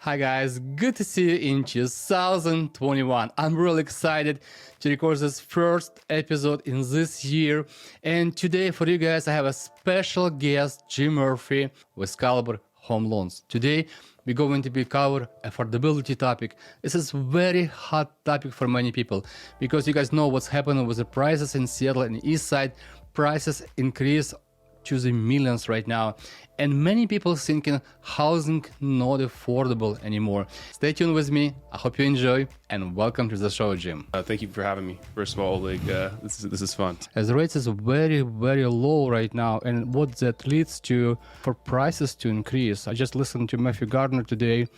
Hi guys, good to see you in 2021. I'm really excited to record this first episode in this year. And today for you guys, I have a special guest, Jim Murphy with Caliber Home Loans. Today, we're going to be cover affordability topic. This is very hot topic for many people because you guys know what's happening with the prices in Seattle and East Side. Prices increase to the millions right now, and many people thinking housing not affordable anymore. Stay tuned with me. I hope you enjoy, and welcome to the show, Jim. Thank you for having me. First of all, Oleg, this is fun. As the rates is very low right now, and what that leads to for prices to increase. I just listened to Matthew Gardner today,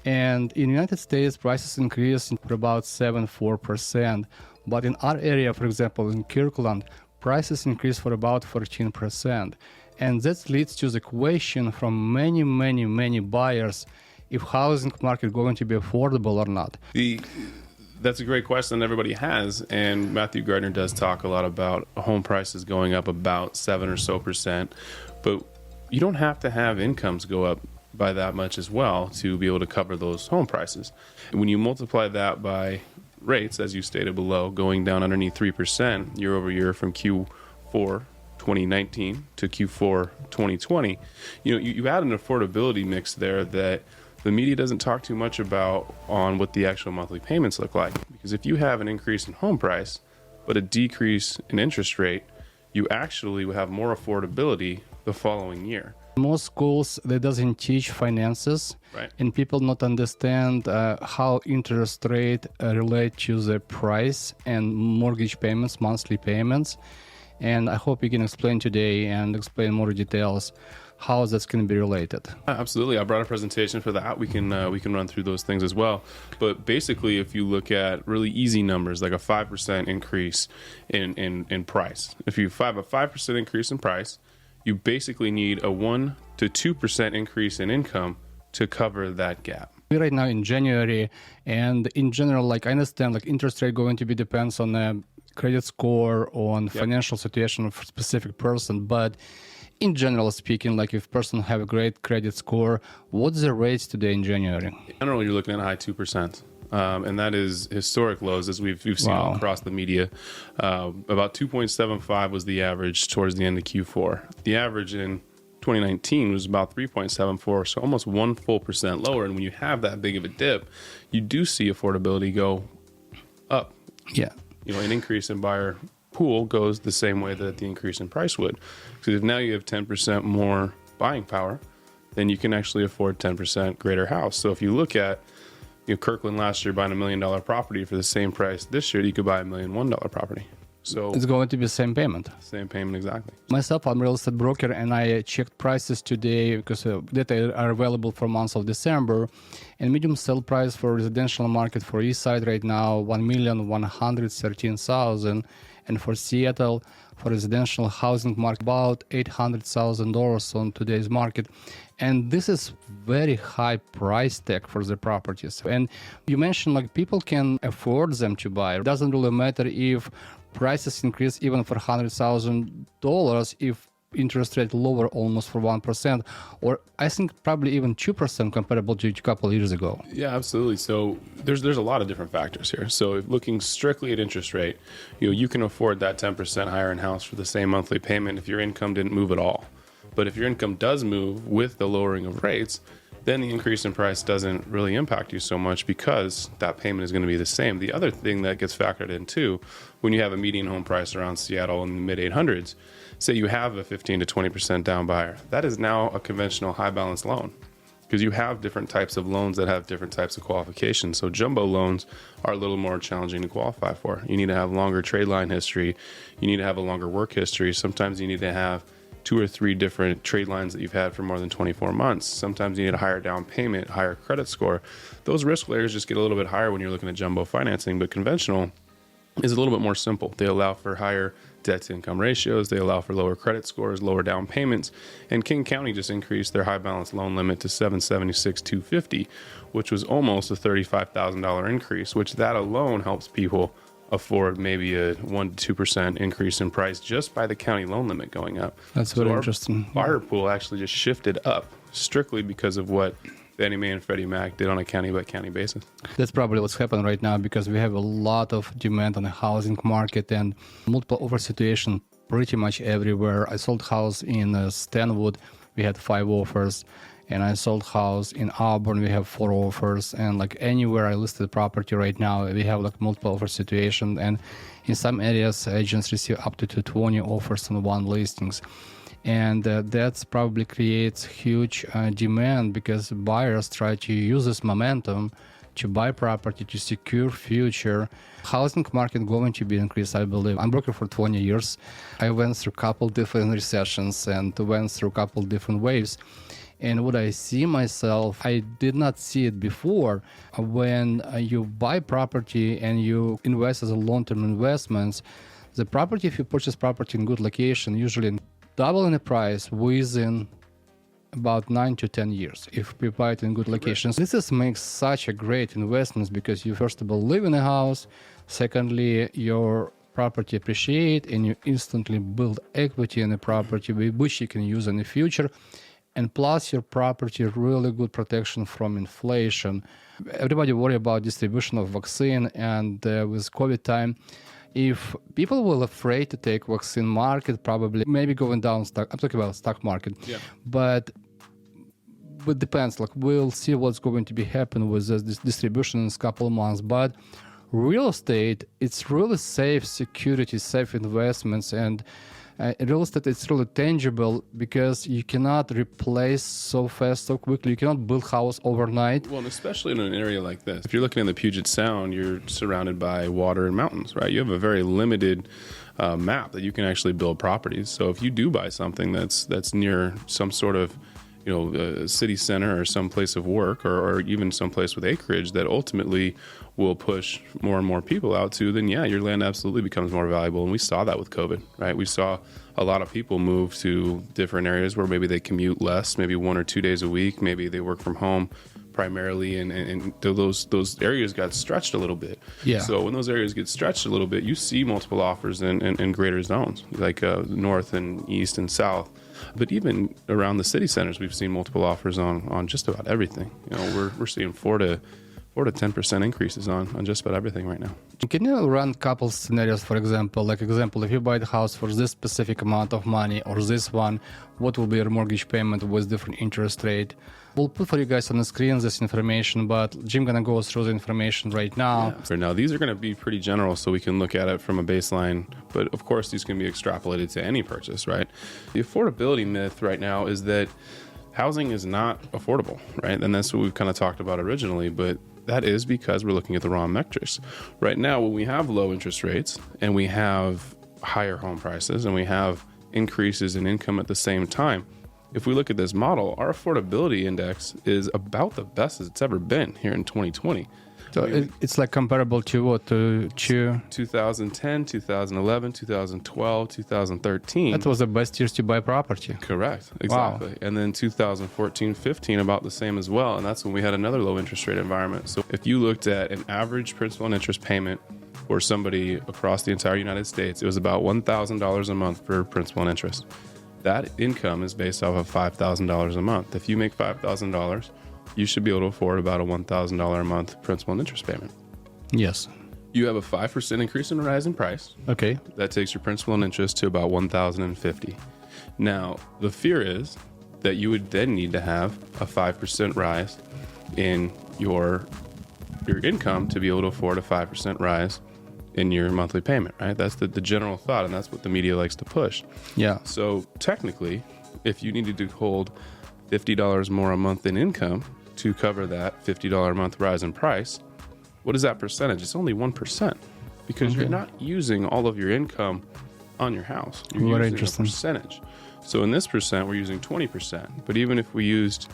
and in the United States, prices increase for about 7.4%. But in our area, for example, in Kirkland, prices increase for about 14%. And that leads to the question from many buyers if housing market going to be affordable or not. That's a great question everybody has. And Matthew Gardner does talk a lot about home prices going up about 7% or so. But you don't have to have incomes go up by that much as well to be able to cover those home prices. And when you multiply that by rates, as you stated below, going down underneath 3% year over year from Q4 2019 to Q4 2020, you add an affordability mix there that the media doesn't talk too much about on what the actual monthly payments look like. Because if you have an increase in home price but a decrease in interest rate, you actually will have more affordability the following year. Most schools, they doesn't teach finances, right, and people not understand how interest rate relate to the price and mortgage payments, monthly payments. And I hope you can explain today and explain more details how that's going to be related. Absolutely. I brought a presentation for that. We can run through those things as well. But basically, if you look at really easy numbers, like a 5% increase in price, if you have a 5% increase in price, you basically need a 1 to 2% increase in income to cover that gap. We're right now in January, and in general, I understand, interest rate going to be depends on the credit score, on financial situation of a specific person, but in general speaking, if person have a great credit score, what's the rates today in January? In general, you're looking at high 2%. And that is historic lows, as we've seen all across the media. About 2.75 was the average towards the end of Q4. The average in 2019 was about 3.74, so almost 1 full percent lower. And when you have that big of a dip, you do see affordability go up. Yeah. An increase in buyer pool goes the same way that the increase in price would. Because if now you have 10% more buying power, then you can actually afford 10% greater house. So if you look at Kirkland last year buying $1 million property for the same price this year, you could buy $1 million property. So it's going to be the same payment. Same payment, exactly. Myself, I'm a real estate broker, and I checked prices today because data are available for months of December. And medium sale price for residential market for East Side right now, $1,113,000, and for Seattle, for residential housing market, about $800,000 on today's market. And this is very high price tag for the properties. And you mentioned people can afford them to buy. It doesn't really matter if prices increase even for $100,000 if interest rate lower almost for 1%, or I think probably even 2% comparable to a couple of years ago. Yeah, absolutely. So there's a lot of different factors here. So if looking strictly at interest rate, you can afford that 10% higher in house for the same monthly payment if your income didn't move at all. But if your income does move with the lowering of rates, then the increase in price doesn't really impact you so much because that payment is going to be the same. The other thing that gets factored in too, when you have a median home price around Seattle in the mid 800s, say you have a 15 to 20% down buyer, that is now a conventional high balance loan because you have different types of loans that have different types of qualifications. So jumbo loans are a little more challenging to qualify for. You need to have longer trade line history. You need to have a longer work history. Sometimes you need to have 2 or 3 different trade lines that you've had for more than 24 months. Sometimes you need a higher down payment, higher credit score. Those risk layers just get a little bit higher when you're looking at jumbo financing, but conventional is a little bit more simple. They allow for higher debt to income ratios. They allow for lower credit scores, lower down payments. And King County just increased their high balance loan limit to $776,250, which was almost a $35,000 increase, which that alone helps people afford maybe a 1 to 2% increase in price just by the county loan limit going up. That's very interesting. Buyer pool actually just shifted up strictly because of what Fannie Mae and Freddie Mac did on a county-by-county basis. That's probably what's happening right now because we have a lot of demand on the housing market and multiple offer situation pretty much everywhere. I sold house in Stanwood, we had 5 offers, and I sold house in Auburn, we have 4 offers, and like anywhere I listed property right now, we have like multiple offer situation, and in some areas agents receive up to 20 offers on one listings. And that's probably creates huge demand because buyers try to use this momentum to buy property to secure future. Housing market going to be increased, I believe. I'm working for 20 years. I went through a couple different recessions and went through a couple different waves. And what I see myself, I did not see it before. When you buy property and you invest as a long-term investments, the property, if you purchase property in good location, usually double in the price within about 9 to 10 years if we buy it in good locations. This makes such a great investment because you first of all live in a house, secondly your property appreciate and you instantly build equity in the property which you can use in the future, and plus your property really good protection from inflation. Everybody worry about distribution of vaccine, and with COVID time, if people were afraid to take vaccine market, probably maybe going down stock. I'm talking about stock market, but it depends. Like we'll see what's going to be happening with this distribution in a couple of months. But real estate, it's really safe security, safe investments, and real estate it's really tangible because you cannot replace so fast, so quickly. You cannot build house overnight. Well, and especially in an area like this, if you're looking at the Puget Sound, you're surrounded by water and mountains, right? You have a very limited map that you can actually build properties. So if you do buy something that's near some sort of city center or some place of work or even some place with acreage that ultimately will push more and more people out to, then yeah, your land absolutely becomes more valuable. And we saw that with COVID, right? We saw a lot of people move to different areas where maybe they commute less, maybe 1 or 2 days a week, maybe they work from home primarily, and those areas got stretched a little bit. Yeah. So when those areas get stretched a little bit, you see multiple offers in greater zones, like north and east and south. But even around the city centers, we've seen multiple offers on just about everything. We're seeing 4 to 10% increases on just about everything right now. Can you run a couple scenarios, for example? Like example, if you buy the house for this specific amount of money or this one, what will be your mortgage payment with different interest rate? We'll put for you guys on the screen this information, but Jim gonna go through the information right now. Yeah. For now, these are gonna be pretty general so we can look at it from a baseline, but of course these can be extrapolated to any purchase, right? The affordability myth right now is that housing is not affordable, right? And that's what we've kind of talked about originally, but that is because we're looking at the wrong metrics. Right now, when we have low interest rates and we have higher home prices and we have increases in income at the same time, if we look at this model, our affordability index is about the best as it's ever been here in 2020. So it's like comparable to what? To 2010, 2011, 2012, 2013. That was the best years to buy property. Correct. Exactly. Wow. And then 2014, 15, about the same as well. And that's when we had another low interest rate environment. So if you looked at an average principal and interest payment for somebody across the entire United States, it was about $1,000 a month for principal and interest. That income is based off of $5,000 a month. If you make $5,000, you should be able to afford about a $1,000 a month principal and interest payment. Yes. You have a 5% increase in the rise in price. Okay. That takes your principal and interest to about $1,050. Now, the fear is that you would then need to have a 5% rise in your income to be able to afford a 5% rise in your monthly payment, right? That's the general thought, and that's what the media likes to push. Yeah. So technically, if you needed to hold $50 more a month in income to cover that $50 a month rise in price, what is that percentage? It's only 1% because you're not using all of your income on your house. You're Very using a percentage. So in this percent, we're using 20%. But even if we used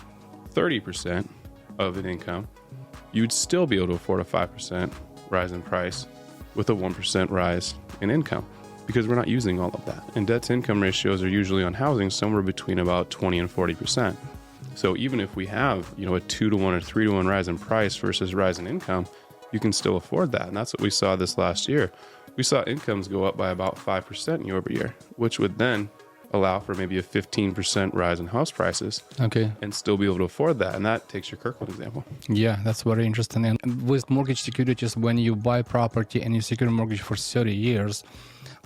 30% of an income, you'd still be able to afford a 5% rise in price with a 1% rise in income because we're not using all of that. And debt to income ratios are usually on housing somewhere between about 20 and 40%. So even if we have, a 2 to 1 or 3 to 1 rise in price versus rise in income, you can still afford that. And that's what we saw this last year. We saw incomes go up by about 5% year over year, which would then allow for maybe a 15% rise in house prices Okay. and still be able to afford that. And that takes your Kirkland example. Yeah, that's very interesting. And with mortgage securities, when you buy property and you secure a mortgage for 30 years,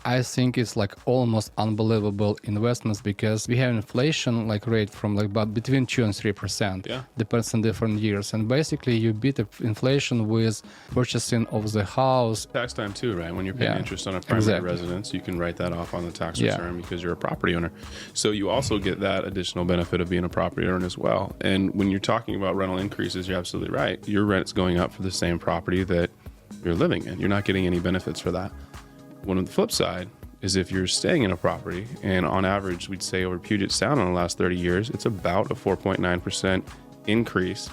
I think it's like almost unbelievable investments because we have inflation like rate from like about between 2 and 3%. Yeah. Depends on different years. And basically you beat the inflation with purchasing of the house. Tax time too, right? When you're paying Yeah, interest on a primary exactly. residence, you can write that off on the tax Yeah. return because you're a property owner. So you also get that additional benefit of being a property owner as well. And when you're talking about rental increases, you're absolutely right. Your rent's going up for the same property that you're living in. You're not getting any benefits for that. One on the flip side is if you're staying in a property, and on average, we'd say over Puget Sound in the last 30 years, it's about a 4.9% increase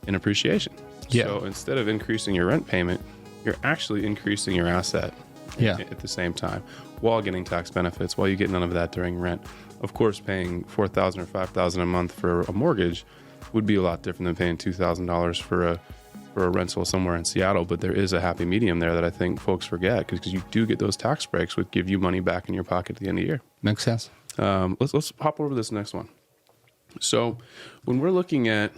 in appreciation. Yeah. So instead of increasing your rent payment, you're actually increasing your asset at the same time while getting tax benefits, while you get none of that during rent. Of course, paying $4,000 or $5,000 a month for a mortgage would be a lot different than paying $2,000 for a rental somewhere in Seattle, but there is a happy medium there that I think folks forget because you do get those tax breaks which give you money back in your pocket at the end of the year. Makes sense. Let's hop over to this next one. So when we're looking at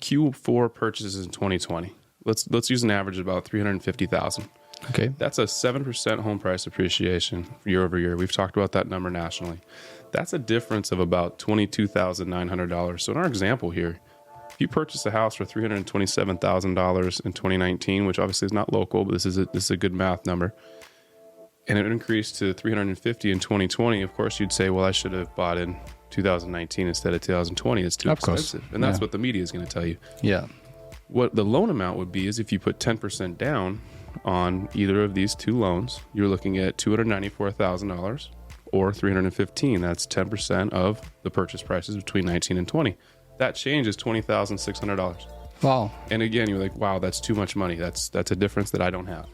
Q4 purchases in 2020, let's use an average of about $350,000. Okay. That's a 7% home price appreciation year over year. We've talked about that number nationally. That's a difference of about $22,900. So in our example here, if you purchase a house for $327,000 in 2019, which obviously is not local, but this is a good math number, and it increased to $350,000 in 2020, of course you'd say, well, I should have bought in 2019 instead of 2020. It's too expensive. And that's what the media is going to tell you. Yeah. What the loan amount would be is if you put 10% down on either of these two loans, you're looking at $294,000 or $315,000. That's 10% of the purchase prices between 19 and 20. That change is $20,600. Wow. And again, you're like, wow, that's too much money. That's a difference that I don't have.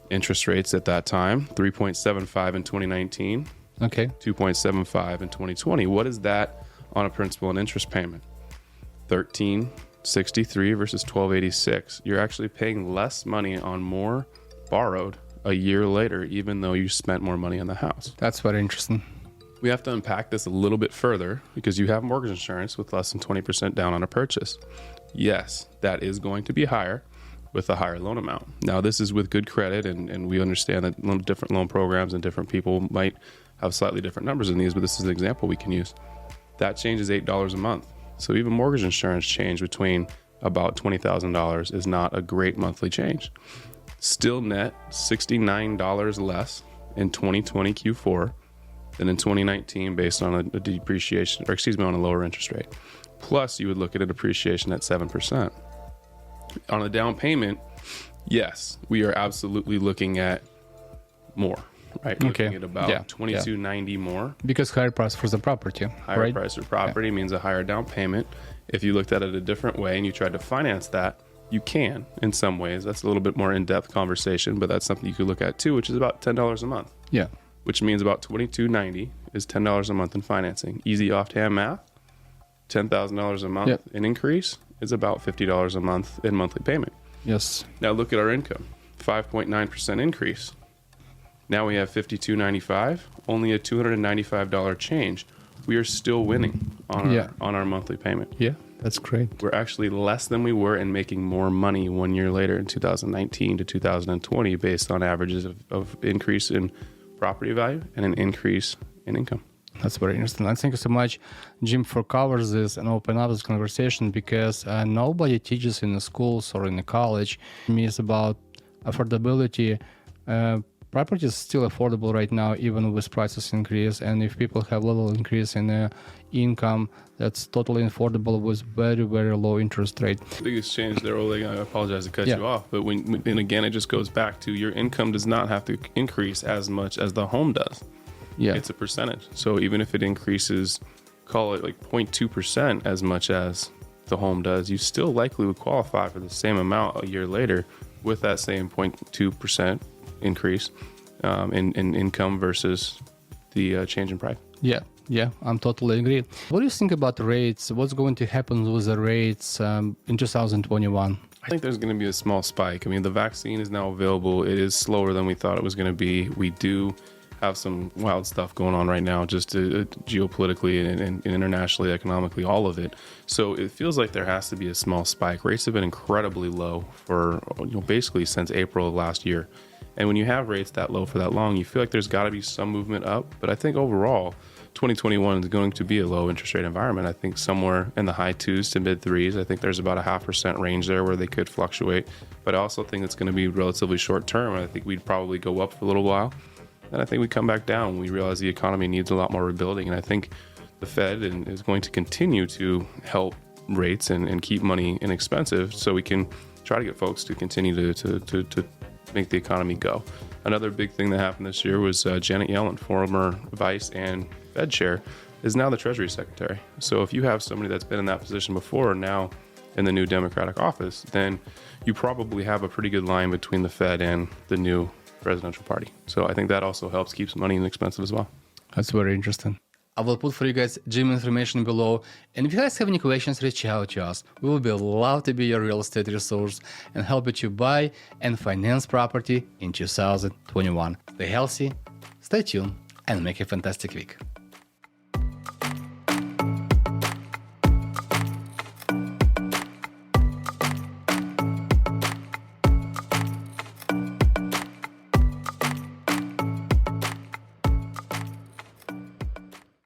Interest rates at that time, 3.75 in 2019. Okay. 2.75 in 2020. What is that on a principal and interest payment? $1,363 versus $1,286. You're actually paying less money on more borrowed a year later, even though you spent more money on the house. That's very interesting. We have to unpack this a little bit further because you have mortgage insurance with less than 20% down on a purchase. Yes, that is going to be higher with a higher loan amount. Now, this is with good credit, and we understand that different loan programs and different people might have slightly different numbers in these, but this is an example we can use. That change is $8 a month. So even mortgage insurance change between about $20,000 is not a great monthly change. Still net $69 less in 2020 Q4 than in 2019 based on a depreciation, or excuse me, on a lower interest rate. Plus, you would look at a depreciation at 7%. On a down payment, yes, we are absolutely looking at more, right? Okay. Looking at about $2,290 more. Because higher price for the property, Higher right? price of property means a higher down payment. If you looked at it a different way and you tried to finance that, you can in some ways. That's a little bit more in-depth conversation, but that's something you could look at too, which is about $10 a month. Yeah. Which means about $2,290 is $10 a month in financing. Easy offhand math, $10,000 a month in increase is about $50 a month in monthly payment. Yes. Now look at our income, 5.9% increase. Now we have $5,295, only a $295 change. We are still winning on our monthly payment. Yeah, that's great. We're actually less than we were and making more money 1 year later in 2019 to 2020 based on averages of increase in property value and an increase in income. That's very interesting. And thank you so much, Jim, for covering this and open up this conversation because nobody teaches in the schools or in the college me is about affordability. Property is still affordable right now, even with prices increase. And if people have little increase in their income, that's totally affordable with very, very low interest rate. The biggest change there, Oleg, I apologize to cut you off, but and again, it just goes back to your income does not have to increase as much as the home does. Yeah. It's a percentage. So even if it increases, call it like 0.2% as much as the home does, you still likely would qualify for the same amount a year later with that same 0.2% increase in income versus the change in price. Yeah, I'm totally agree. What do you think about rates? What's going to happen with the rates in 2021? I think there's going to be a small spike. I mean, the vaccine is now available. It is slower than we thought it was going to be. We do have some wild stuff going on right now, just geopolitically and internationally, economically, all of it. So it feels like there has to be a small spike. Rates have been incredibly low for basically since April of last year. And when you have rates that low for that long, you feel like there's got to be some movement up. But I think overall, 2021 is going to be a low interest rate environment. I think somewhere in the high 2s to mid 3s. I think there's about a 0.5% range there where they could fluctuate. But I also think it's going to be relatively short term. I think we'd probably go up for a little while. Then I think we come back down. We realize the economy needs a lot more rebuilding. And I think the Fed is going to continue to help rates and keep money inexpensive so we can try to get folks to continue to make the economy go. Another big thing that happened this year was Janet Yellen, former vice and Fed chair, is now the Treasury Secretary. So if you have somebody that's been in that position before, now in the new Democratic office, then you probably have a pretty good line between the Fed and the new presidential party. So I think that also helps keep money inexpensive as well. That's very interesting. I will put for you guys Jim information below. And if you guys have any questions, reach out to us. We will be allowed to be your real estate resource and help you to buy and finance property in 2021. Stay healthy, stay tuned, and make a fantastic week.